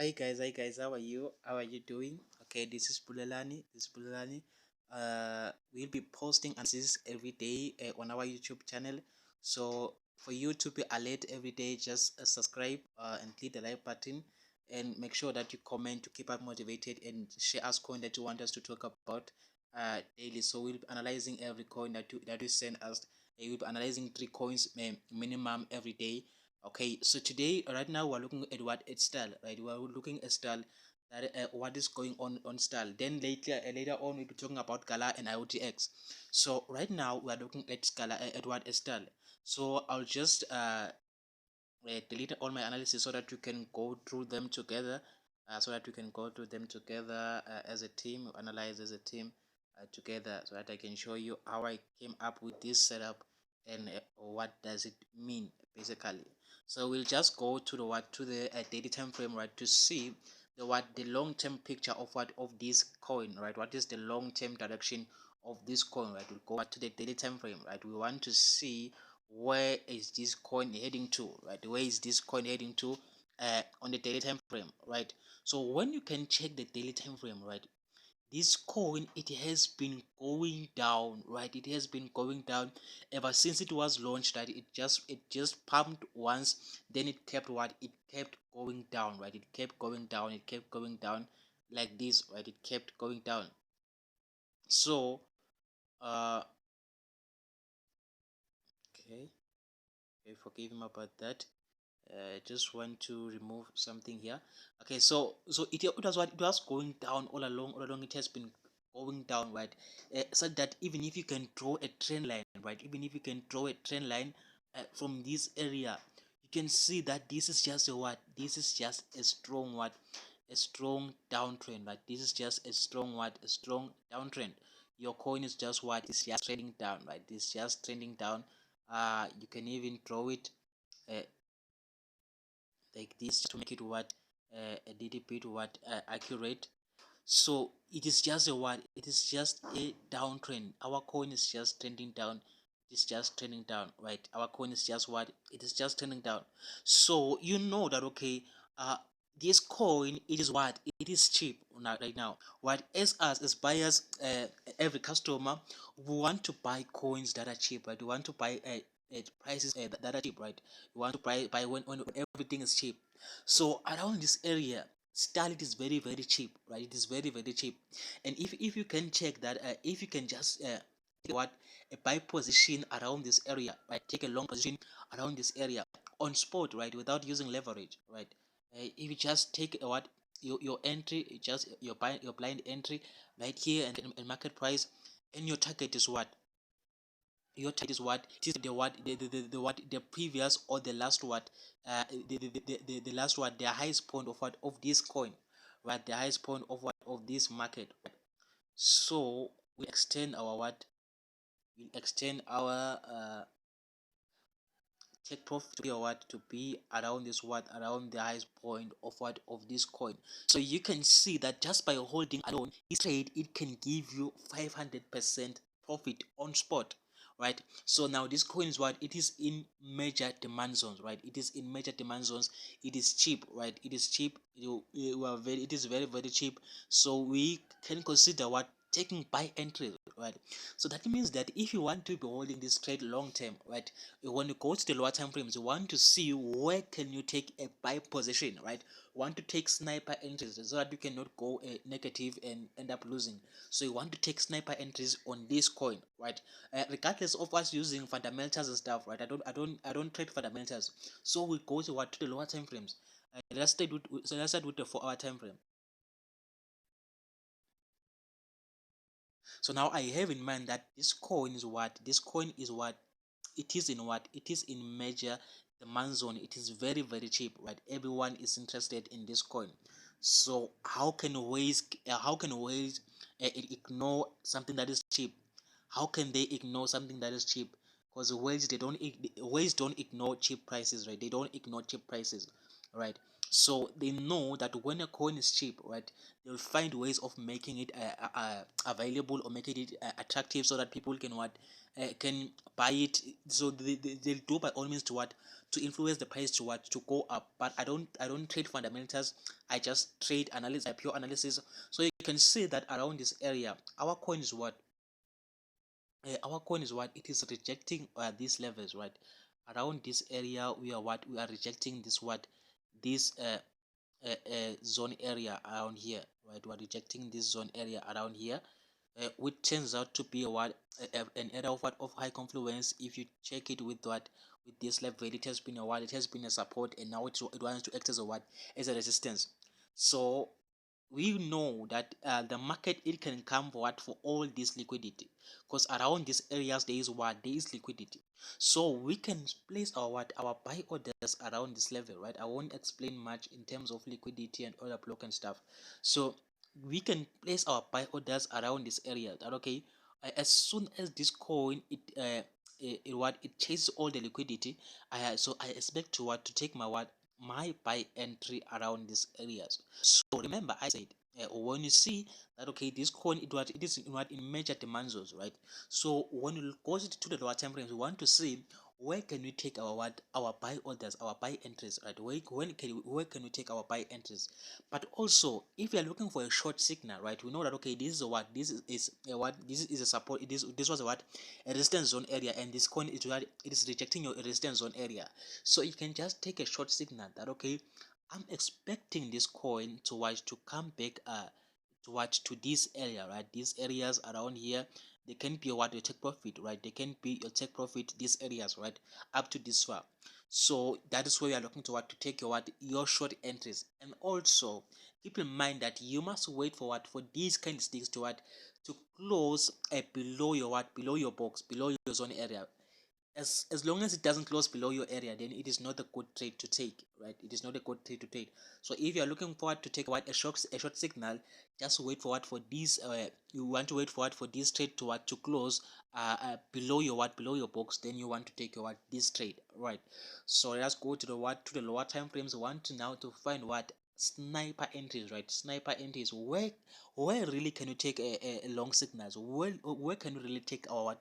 Hi guys, how are you? How are you doing? Okay, this is Bulelani. We'll be posting analysis every day on our YouTube channel. So for you to be alert every day, just subscribe and click the like button, and make sure that you comment to keep us motivated and share us coin that you want us to talk about daily. So we'll be analyzing every coin that you send us. We'll be analyzing 3 coins minimum every day. Okay, so today, right now, we're looking at what it's STARL, right? We're looking at STARL, that what is going on STARL. Then later on, we'll be talking about Gala and IOTX. So right now, we're looking at Scala at what is STARL. So I'll just delete all my analysis so that you can go through them together. As a team, analyze as a team together, so that I can show you how I came up with this setup and what does it mean basically. So we'll just go to the daily time frame, right, to see the long-term picture of this coin, right? What is the long-term direction of this coin, right? We'll go to the daily time frame, right? We want to see where is this coin heading to, right? Where is this coin heading to on the daily time frame, right? So when you can check the daily time frame, right, this coin, it has been going down, right? It has been going down ever since it was launched, right? It just pumped once, then it kept going down, right? It kept going down like this, right? It kept going down. So okay, forgive me about that. Just want to remove something here. Okay, so it was going down all along. It has been going down, right? So that even if you can draw a trend line, right? Even if you can draw a trend line from this area, you can see that this is just a what? This is just a strong what? A strong downtrend, right? This is just a strong what? A strong downtrend. Your coin is just what? It's just trending down, right? It's just trending down. You can even draw it uh, like this to make it what a little bit what accurate. So it is just a what? It is just a downtrend. Our coin is just trending down. It is just trending down, right? Our coin is just what? It is just trending down. So you know that, okay, this coin, it is what? It is cheap right now. What, as us as buyers, every customer, we want to buy coins that are cheap, right? We want to buy prices that are cheap, right? We want to buy when everything is cheap. So around this area, STARL, it is very cheap, right? It is very cheap. And if you can check that, if you can just what, a buy position around this area, right? Take a long position around this area on spot, right, without using leverage, right? If you just take what, your entry, just your blind entry right here, and market price, and your target is what? Your target is what? It is the what, the what, the previous or the last what, the last what, the highest point of what, of this coin, right? The highest point of what, of this market. So we extend our what? We extend our take profit to be what, to be around this what, around the highest point of what, of this coin. So you can see that just by holding alone this trade, it can give you 500% profit on spot, right? So now this coin is what, it is in major demand zones, right? It is in major demand zones. It is cheap, right? It is cheap. It is very cheap. So we can consider what, taking buy entry, right? So that means that if you want to be holding this trade long term, right, when you go to the lower time frames, you want to see where can you take a buy position, right? You want to take sniper entries so that you cannot go negative and end up losing. So you want to take sniper entries on this coin, right? Regardless of us using fundamentals and stuff, right? I don't trade fundamentals. So we go to what, to the lower time frames. Let's start with the 4-hour time frame. So now I have in mind that this coin is what? This coin is what? It is in what? It is in major demand zone. It is very cheap, right? Everyone is interested in this coin. So how can ways ignore something that is cheap? How can they ignore something that is cheap? Because ways don't ignore cheap prices, right? They don't ignore cheap prices, right? So they know that when a coin is cheap, right, they'll find ways of making it available, or making it attractive, so that people can buy it. So they'll do by all means to to influence the price to go up. But I don't trade fundamentals. I just trade analysis, pure analysis. So you can see that around this area, our coin is it is rejecting these levels, right? Around this area, we are rejecting this zone area around here, right? We're rejecting this zone area around here, which turns out to be an area of high confluence. If you check it with with this level, it has been it has been a support, and now it wants to act as as a resistance. So we know that the market, it can come for all this liquidity, because around these areas there is liquidity. So we can place our buy orders around this level, right? I won't explain much in terms of liquidity and order block and stuff. So we can place our buy orders around this area, that okay, as soon as this coin it chases all the liquidity, so I expect to take my buy entry around these areas. So remember, I said when you see that okay, this coin it is in major demand zones, right? So when you go to the lower time frames, we want to see where can we take our buy orders, our buy entries, right? Where can we take our buy entries? But also, if you are looking for a short signal, right, we know that okay, this is this is a support. This was a resistance zone area, and this coin it is rejecting your resistance zone area. So you can just take a short signal that okay, I'm expecting this coin to come back to this area, right? These areas around here, they can be your take profit, right? They can be your take profit, these areas, right, up to this far. So that is where you are looking to take your short entries. And also keep in mind that you must wait for these kind of sticks to close below below your box, below your zone area. As long as it doesn't close below your area, then it is not a good trade to take, right? It is not a good trade to take. So if you are looking forward to take a short signal, just wait for this you want to wait for this trade to close below below your box. Then you want to take this trade, right? So let's go to the lower time frames. We want to now to find sniper entries, right? Sniper entries, where really can you take a long signals? Where can you really take our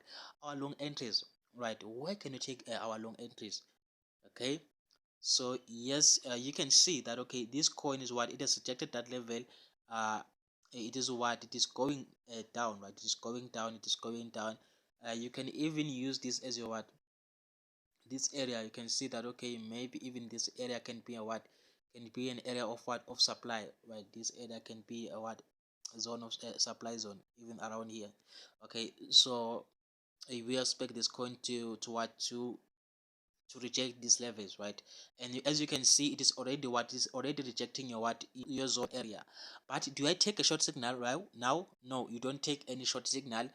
long entries, right? Where can you take our long entries? Okay, so yes, you can see that okay, this coin is it has rejected that level. It is it is going down, right? It is going down, it is going down. You can even use this as your this area. You can see that okay, maybe even this area can be can be an area of of supply, right? This area can be a zone of supply zone, even around here. Okay, so we expect this coin to reject these levels, right? And as you can see, it is already rejecting your zone area. But do I take a short signal right now? No, you don't take any short signal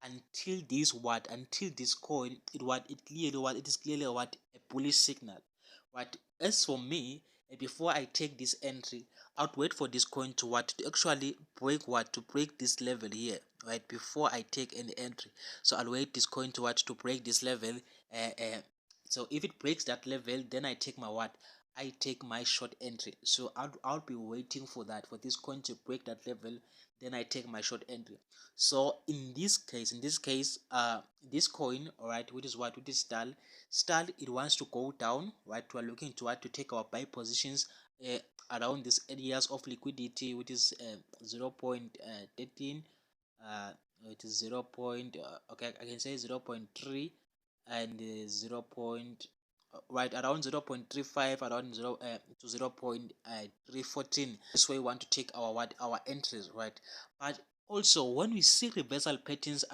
until this coin it is clearly a bullish signal, right? As for me, before I take this entry, I'll wait for this coin to actually break this level here, right? Before I take any entry. So I'll wait this coin to break this level. So if it breaks that level, then I take I take my short entry. So I'll be waiting for this coin to break that level, then I take my short entry. So in this case, this coin, all right, which is which is STARL, it wants to go down, right? We're looking to take our buy positions uh, around these areas of liquidity, which is 0.13, it is 0. Okay, I can say 0.3 and 0. Right around 0.35, around 0 to 0.314. This way we want to take our entries, right? But also when we see reversal patterns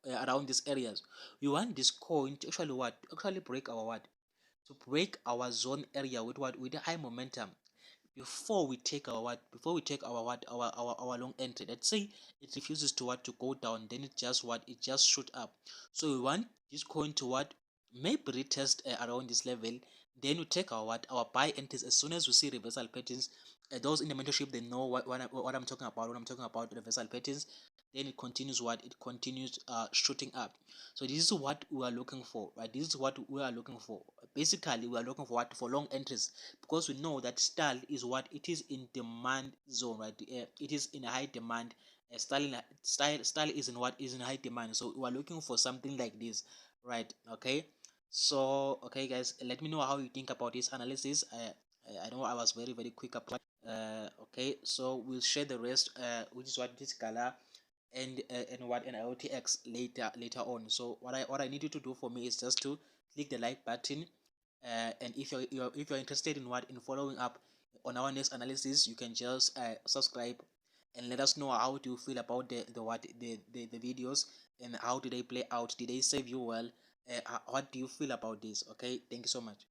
around these areas, we want this coin to actually break to break our zone area with a high momentum before we take our long entry. Let's say it refuses to go down, then it just shoot up. So we want this coin to maybe retest around this level, Then we take our buy entries as soon as we see reversal patterns. Those in the mentorship, they know what I'm talking about when I'm talking about reversal patterns. Then it continues shooting up. So this is what we are looking for, right? This is what we are looking for. Basically, we are looking for what? For long entries, because we know that STARL is what it is in demand zone, right? It is in a high demand. STARL is in what is in high demand. So we are looking for something like this, right? Okay. So, okay, guys, let me know how you think about this analysis. I know I was very quick about. Okay, so we'll share the rest, which is what this color and what an IoTX later on. So what I need you to do for me is just to click the like button, and if you're interested in following up on our next analysis, you can just subscribe and let us know how do you feel about the videos, and how did they play out. Did they serve you well? What do you feel about this? Okay, thank you so much.